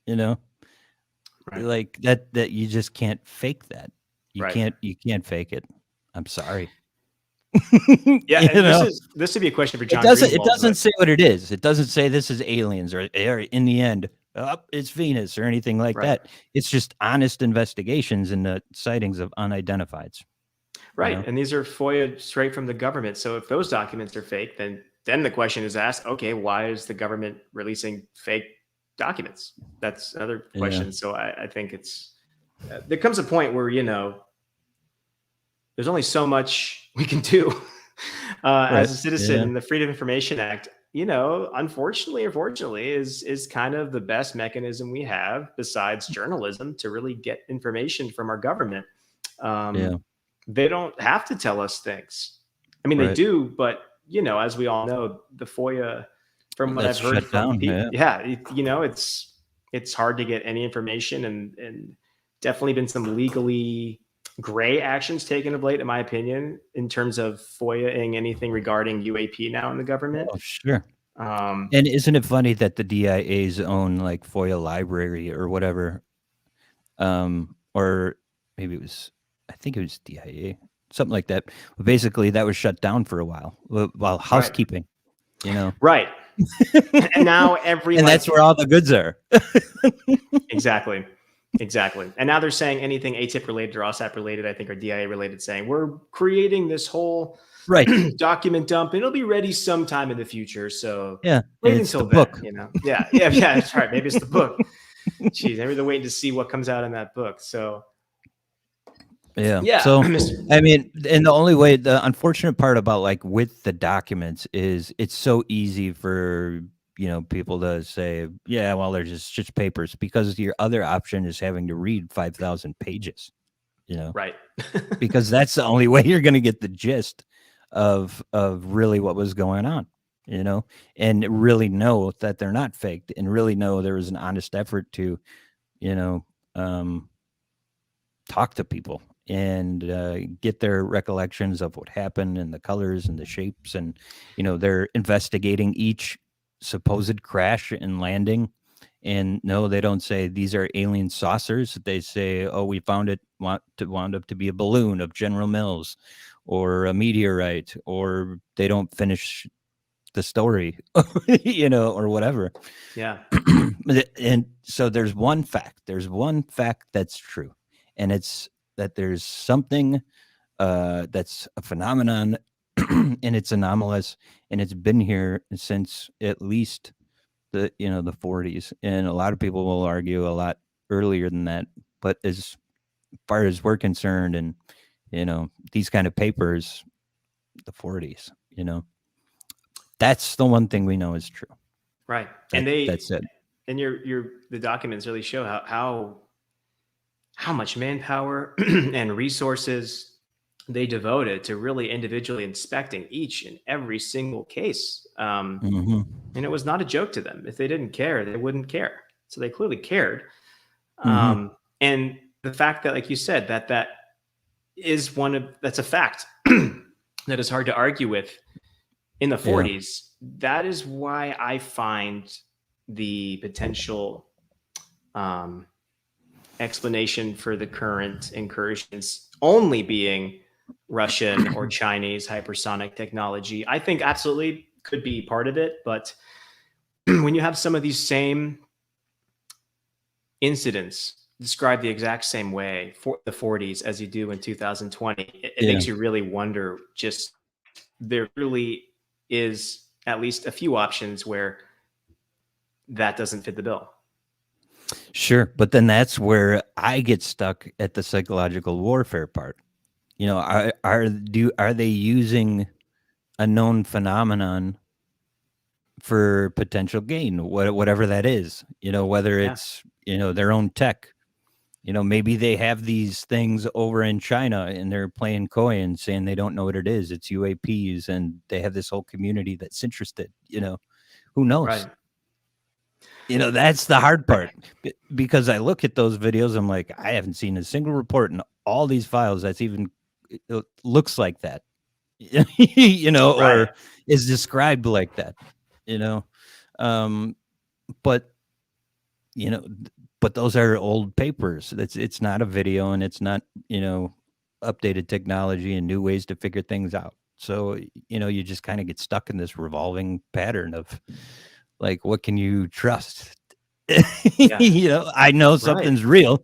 Right. Like that you just can't fake that. You can't fake it. I'm sorry. Yeah, this would be a question for John. It doesn't say what it is. It doesn't say this is aliens or in the end, it's Venus or anything like that. It's just honest investigations and the sightings of unidentifieds. Right. And these are FOIA straight from the government. So if those documents are fake, then the question is asked, okay, why is the government releasing fake documents? That's another question. Yeah. So I think there comes a point where, there's only so much we can do as a citizen. And the Freedom of Information Act, unfortunately or fortunately, is kind of the best mechanism we have besides journalism to really get information from our government. They don't have to tell us things. I mean, they do, but as we all know, the FOIA, from what I've heard from people, it's hard to get any information, and definitely been some legally gray actions taken of late, in my opinion, in terms of FOIA-ing anything regarding UAP now in the government. Oh, sure. And isn't it funny that the DIA's own like FOIA library or whatever, or maybe I think it was DIA, something like that. But basically, that was shut down for a while housekeeping, Right. And now and that's where all the goods are. Exactly. And now they're saying anything ATIP related or OSAP related, I think, or DIA related, saying we're creating this whole document dump, and it'll be ready sometime in the future. So wait until the book. Yeah, that's right. Maybe it's the book. Jeez, maybe they're waiting to see what comes out in that book. So yeah. So I mean, and the unfortunate part about like with the documents is it's so easy for people to say, yeah, well, they're just papers, because your other option is having to read 5,000 pages, Right. because that's the only way you're going to get the gist of really what was going on, and really know that they're not faked, and really know there was an honest effort to, you know, talk to people and get their recollections of what happened and the colors and the shapes. And, they're investigating each supposed crash and landing. And no, they don't say these are alien saucers. They say, oh, we found it wound up to be a balloon of General Mills or a meteorite, or they don't finish the story, or whatever. Yeah. And so there's one fact that's true, and it's that there's something that's a phenomenon, and it's anomalous, and it's been here since at least the 40s, and a lot of people will argue a lot earlier than that. But as far as we're concerned, and these kind of papers, the 40s, that's the one thing we know is true. Right. That's it. And the documents really show how much manpower and resources they devoted to really individually inspecting each and every single case. And it was not a joke to them. If they didn't care, they wouldn't care. So they clearly cared. And the fact that, like you said, that is that's a fact that is hard to argue with in the 40s. Yeah. That is why I find the potential explanation for the current incursions only being Russian or Chinese hypersonic technology. I think absolutely could be part of it, but when you have some of these same incidents described the exact same way for the 40s as you do in 2020, it makes you really wonder, just there really is at least a few options where that doesn't fit the bill. Sure. But then that's where I get stuck at the psychological warfare part. Are they using a known phenomenon for potential gain, whatever that is, whether it's, their own tech, maybe they have these things over in China and they're playing coy and saying they don't know what it is. It's UAPs, and they have this whole community that's interested, who knows? Right. That's the hard part, because I look at those videos. I'm like, I haven't seen a single report in all these files that's even looks like that, or is described like that, but those are old papers. It's not a video, and it's not, updated technology and new ways to figure things out. So, you just kind of get stuck in this revolving pattern of, like, what can you trust? I know something's real.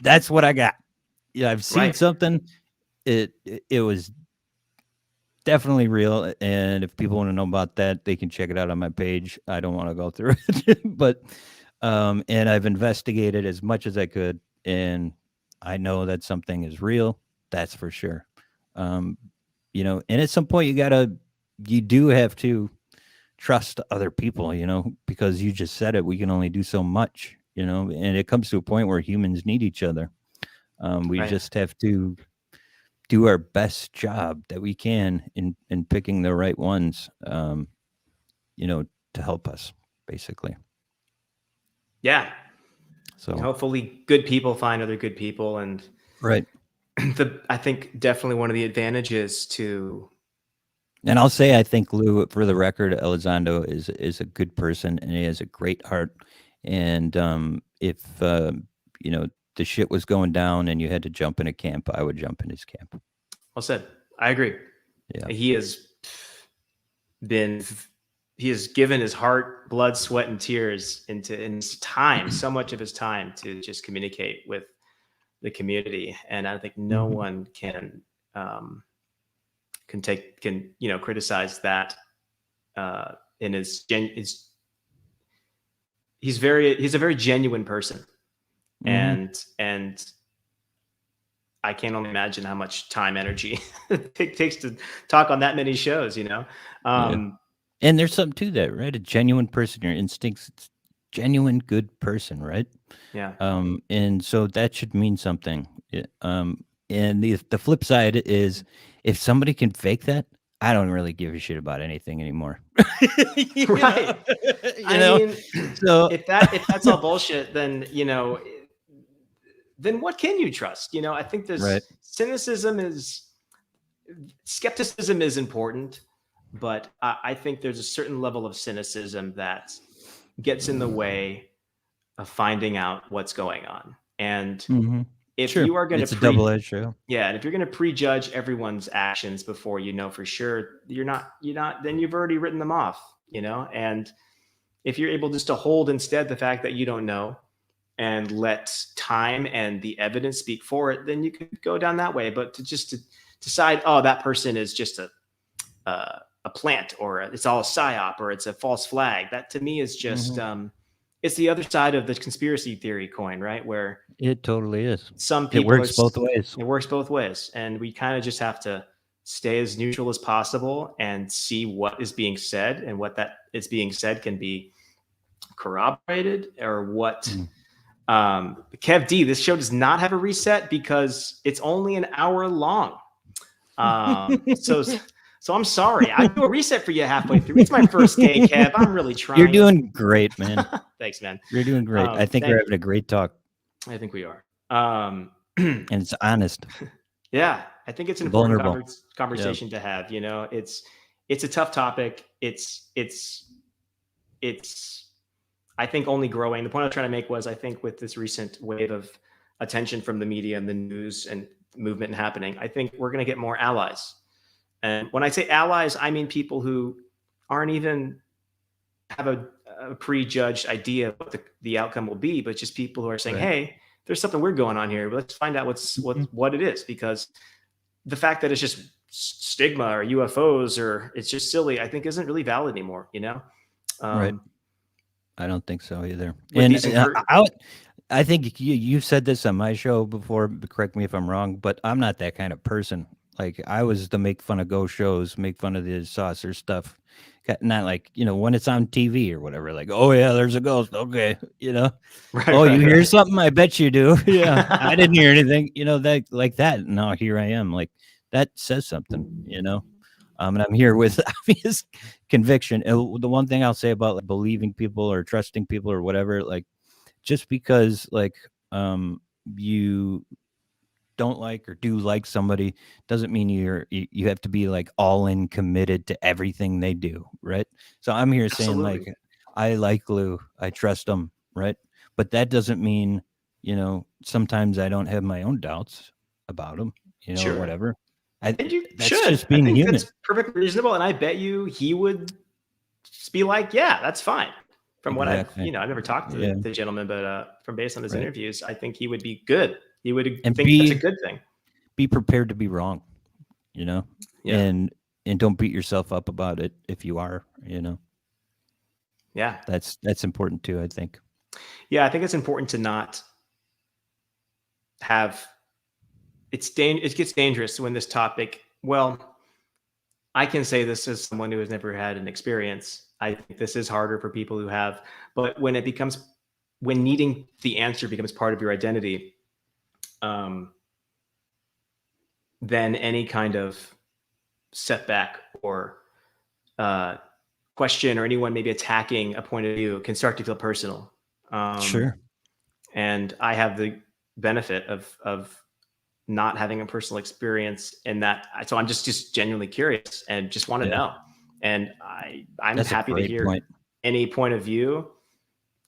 That's what I got. Yeah, I've seen something. It was definitely real. And if people want to know about that, they can check it out on my page. I don't want to go through it, but and I've investigated as much as I could, and I know that something is real. That's for sure. And at some point you do have to trust other people, because you just said it, we can only do so much, and it comes to a point where humans need each other. We just have to do our best job that we can in picking the right ones, to help us, basically. Yeah. So hopefully good people find other good people. And I think definitely one of the advantages to, and I'll say, I think, Lou, for the record, Elizondo is a good person, and he has a great heart. And if the shit was going down and you had to jump in a camp, I would jump in his camp. Well said. I agree. Yeah. He has given his heart, blood, sweat, and tears in his time, so much of his time, to just communicate with the community. And I think no one can criticize that. In he's a very genuine person, and I can't only imagine how much time, energy it takes to talk on that many shows. And there's something to that, right? A genuine person, your instincts, it's genuine good person, right? Yeah. And so that should mean something. And the flip side is if somebody can fake that, I don't really give a shit about anything anymore. Right. You I know? mean, So if that's all bullshit, then then what can you trust? I think right. this skepticism is important, but I think there's a certain level of cynicism that gets in the way of finding out what's going on. And Hmm. if Sure. you are going It's a to double-edged show. yeah, and if you're going to prejudge everyone's actions before you know for sure, then you've already written them off, and if you're able just to hold instead the fact that you don't know and let time and the evidence speak for it, then you could go down that way. But to decide, oh, that person is just a plant, or it's all a psyop, or it's a false flag, that to me is just it's the other side of the conspiracy theory coin, right? Where It totally is. some It people works both ways. it works both ways, and we kind of just have to stay as neutral as possible and see what is being said and what that is being said can be corroborated or what. Kev D, this show does not have a reset because it's only an hour long. So I'm sorry. I do a reset for you halfway through. It's my first day, Kev. I'm really trying. You're doing great, man. Thanks, man. You're doing great. I think we're having a great talk. I think we are. And it's honest. Yeah, I think it's an important conversation to have. It's a tough topic. It's I think only growing. The point I was trying to make was, I think with this recent wave of attention from the media and the news and movement happening, I think we're going to get more allies. And when I say allies, I mean people who aren't even have a prejudged idea of what the outcome will be, but just people who are saying, hey, there's something weird going on here. Let's find out what it is, because the fact that it's just stigma or UFOs or it's just silly, I think isn't really valid anymore, Right. I don't think so either. And I think you've said this on my show before, but correct me if I'm wrong, but I'm not that kind of person. Like, I was the make fun of ghost shows, make fun of the saucer stuff. Not like, when it's on TV or whatever, like, oh yeah, there's a ghost. Okay. You hear something? I bet you do. Yeah. I didn't hear anything, that like that. Now here I am. Like, that says something, and I'm here with obvious conviction. And the one thing I'll say about like believing people or trusting people or whatever, like, just because like you don't like or do like somebody doesn't mean you have to be like all in committed to everything they do, right? So I'm here saying like, I like Lou, I trust him, right? But that doesn't mean, sometimes I don't have my own doubts about him, or whatever. And you that's should. just being human. That's perfectly reasonable, and I bet you he would be like, yeah, that's fine. From what I've never talked to the gentleman, but from based on his interviews, I think he would be good. He would think that's a good thing. Be prepared to be wrong, and don't beat yourself up about it if you are, Yeah. That's important too, I think. Yeah, I think it's important to not have it gets dangerous when this topic, well, I can say this as someone who has never had an experience. I think this is harder for people who have, but when needing the answer becomes part of your identity, then any kind of setback or question or anyone maybe attacking a point of view can start to feel personal. Sure. And I have the benefit of not having a personal experience in that. So I'm just genuinely curious and just want to know. And I'm happy to hear any point of view.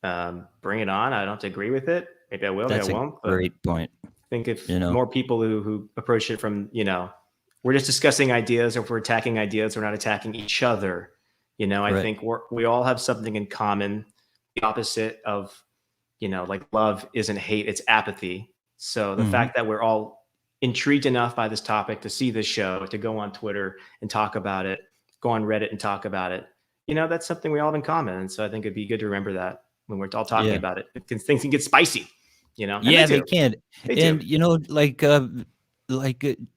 Bring it on. I don't have to agree with it. Maybe I will, maybe I won't. Great point. I think if more people who approach it from, we're just discussing ideas, or if we're attacking ideas, we're not attacking each other. I think we all have something in common. The opposite of, like love isn't hate, it's apathy. So the fact that we're all intrigued enough by this topic to see this show, to go on Twitter and talk about it, go on Reddit and talk about it, that's something we all have in common. And so I think it'd be good to remember that when we're all talking about it. Things can get spicy, Yeah, they can. And,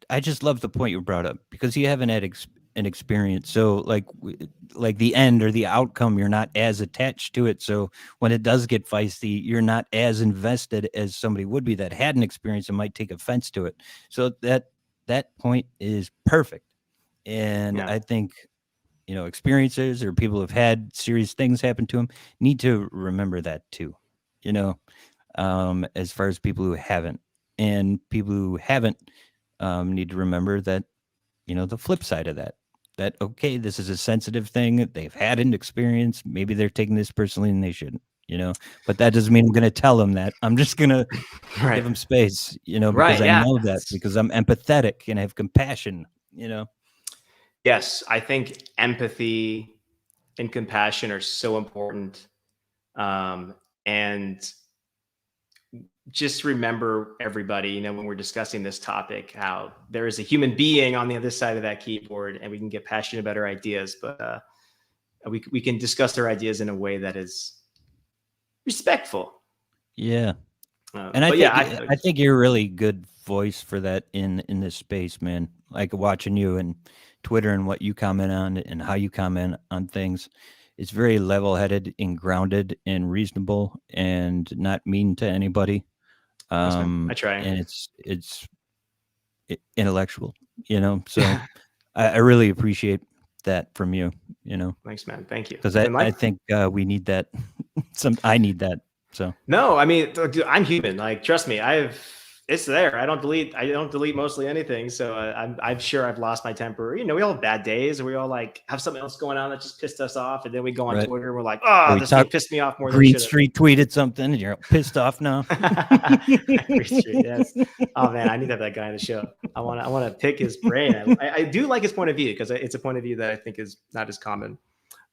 I just love the point you brought up, because you haven't had an experience. So like the end or the outcome, you're not as attached to it. So when it does get feisty, you're not as invested as somebody would be that had an experience and might take offense to it. So that point is perfect. And I think, experiences or people who've had serious things happen to them need to remember that too, as far as people who haven't. And people who haven't need to remember that, the flip side of that, okay, this is a sensitive thing. They've had an experience. Maybe they're taking this personally and they shouldn't, but that doesn't mean I'm going to tell them that. I'm just going to give them space, because I know that, because I'm empathetic and I have compassion, Yes, I think empathy and compassion are so important. And just remember, everybody, when we're discussing this topic, how there is a human being on the other side of that keyboard, and we can get passionate about our ideas, but we can discuss our ideas in a way that is respectful. Yeah. And I think you're a really good voice for that in this space, man. Like watching you and Twitter and what you comment on and how you comment on things. It's very level-headed and grounded and reasonable and not mean to anybody. I try. And it's intellectual, so I really appreciate that from you, Thanks, man. Thank you. Because I think we need that. I need that. So no, I mean, dude, I'm human. Like, trust me, it's there. I don't delete mostly anything. So I'm sure I've lost my temper. We all have bad days, and we all like have something else going on that just pissed us off, and then we go on Twitter and we're like, oh, this thing pissed me off more than Green Street tweeted something, and you're pissed off now. Green Street, yes. Oh man, I need to have that guy on the show. I want to pick his brain. I do like his point of view, because it's a point of view that I think is not as common.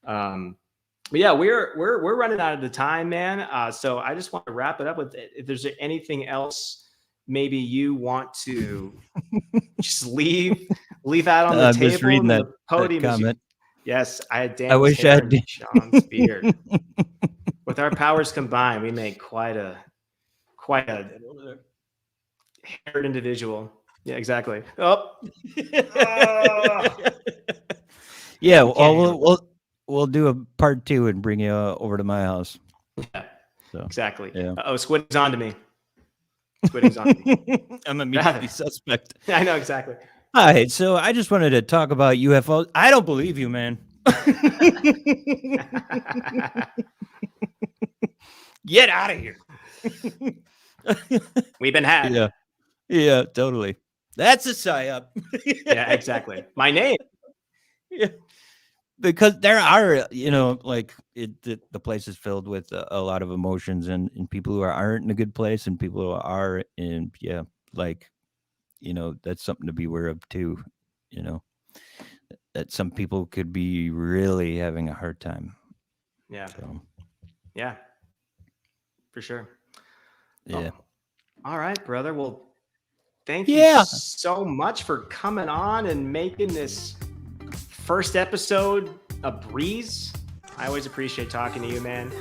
But yeah, we're running out of the time, man. So I just want to wrap it up with, if there's anything else maybe you want to just leave out on the table. Just reading that podium. comment. Yes, I had Dan's I wish I had Sean's beard. With our powers combined, we make quite a haired individual. Yeah, exactly. Oh. Yeah, we'll do a part 2 and bring you over to my house. Yeah, so, exactly. Yeah. Squid's on to me. Squid's on to me. I'm immediately suspect. I know, exactly. All right, so I just wanted to talk about UFOs. I don't believe you, man. Get out of here. We've been had. Yeah, totally. That's a psyop. Yeah, exactly. My name. Yeah. Because there are, the place is filled with a lot of emotions and people who aren't in a good place and people who are in, that's something to be aware of too, that some people could be really having a hard time. Yeah. So. Yeah, for sure. Yeah. All right, brother. Well, thank you so much for coming on and making this first episode a breeze. I always appreciate talking to you, man.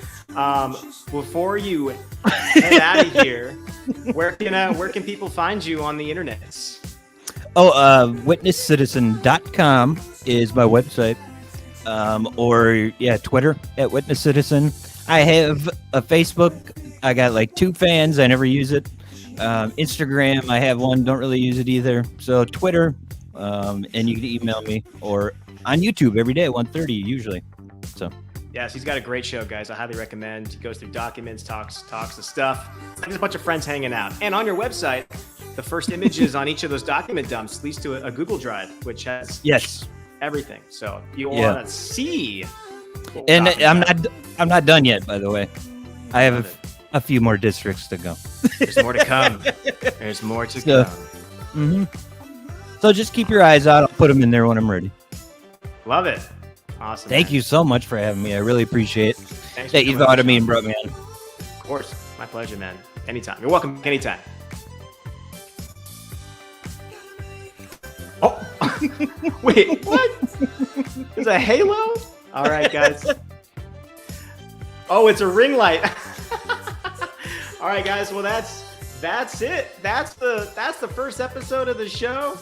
Before you head out of here, where can people find you on the internet? Witnesscitizen.com is my website. Or Twitter at Witness Citizen. I have a Facebook. I got like 2 fans. I never use it. Instagram, I have one. Don't really use it either. So Twitter, and you can email me, or on YouTube every day at 1:30 usually. So yes, he's got a great show, guys. I highly recommend. He goes through documents, talks the stuff. There's a bunch of friends hanging out. And on your website, the first images on each of those document dumps leads to a Google Drive, which has everything. So you want to see. And I'm not done yet, by the way. I have a few more districts to go. There's more to come. There's more to come. Mm-hmm. So just keep your eyes out. I'll put them in there when I'm ready. Love it. Awesome. Thank you so much for having me. I really appreciate that you thought of me and brought me on. Of course. My pleasure, man. Anytime. You're welcome anytime. Oh. Wait, what? There's a halo? All right, guys. Oh, it's a ring light. All right, guys. Well, that's it. That's the first episode of the show.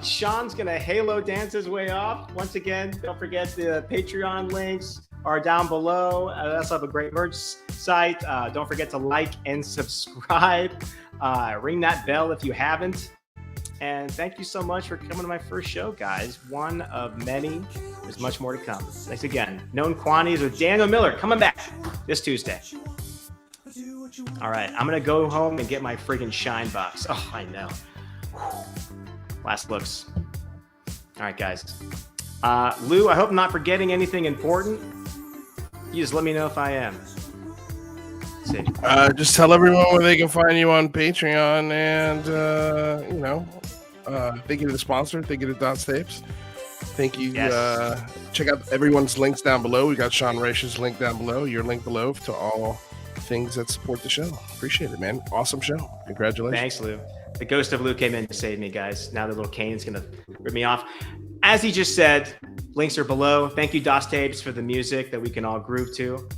Sean's going to Halo dance his way off. Once again, don't forget the Patreon links are down below. I also have a great merch site. Don't forget to like and subscribe. Ring that bell if you haven't. And thank you so much for coming to my first show, guys. One of many. There's much more to come. Thanks again. Known Quantities with Daniel Miller coming back this Tuesday. All right, I'm going to go home and get my friggin' shine box. Oh, I know. Last looks. All right, guys. Lou, I hope I'm not forgetting anything important. You just let me know if I am. See. Just tell everyone where they can find you on Patreon, and thank you to the sponsor. Thank you to Dots Tapes. Thank you. Yes. Check out everyone's links down below. We got Sean Raash's link down below. Your link below to all things that support the show. Appreciate it, man. Awesome show. Congratulations. Thanks, Lou. The ghost of Lou came in to save me, guys. Now the little Kane's gonna rip me off. As he just said, links are below. Thank you, DOS Tapes, for the music that we can all groove to.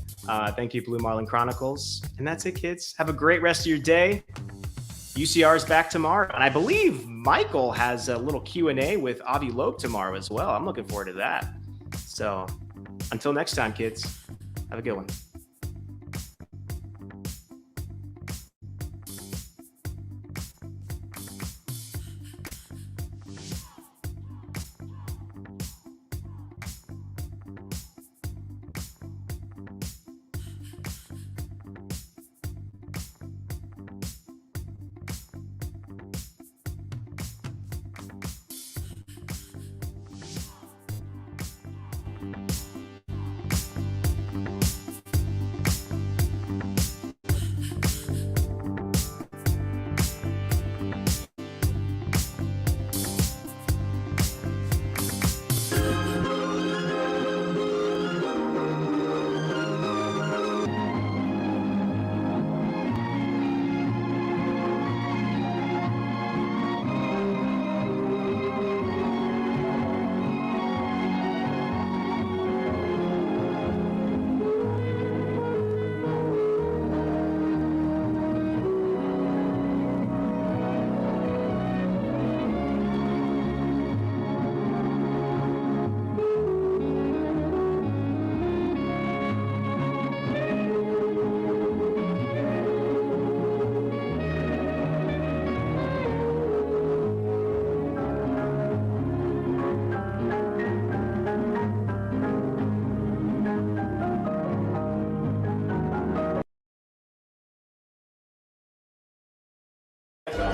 Thank you, Blue Marlin Chronicles. And that's it, kids. Have a great rest of your day. UCR is back tomorrow. And I believe Michael has a little Q&A with Avi Loeb tomorrow as well. I'm looking forward to that. So until next time, kids, have a good one.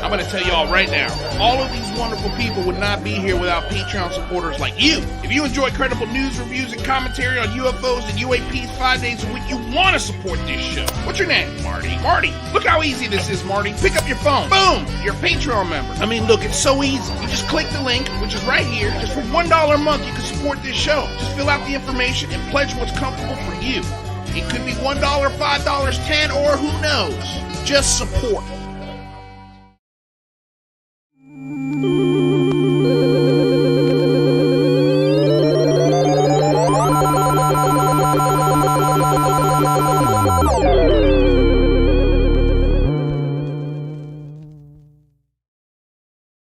I'm going to tell y'all right now, all of these wonderful people would not be here without Patreon supporters like you. If you enjoy credible news, reviews, and commentary on UFOs and UAPs 5 days a week, you want to support this show. What's your name? Marty. Marty, look how easy this is, Marty. Pick up your phone. Boom! You're a Patreon member. I mean, look, it's so easy. You just click the link, which is right here. Just for $1 a month, you can support this show. Just fill out the information and pledge what's comfortable for you. It could be $1, $5, $10, or who knows. Just support.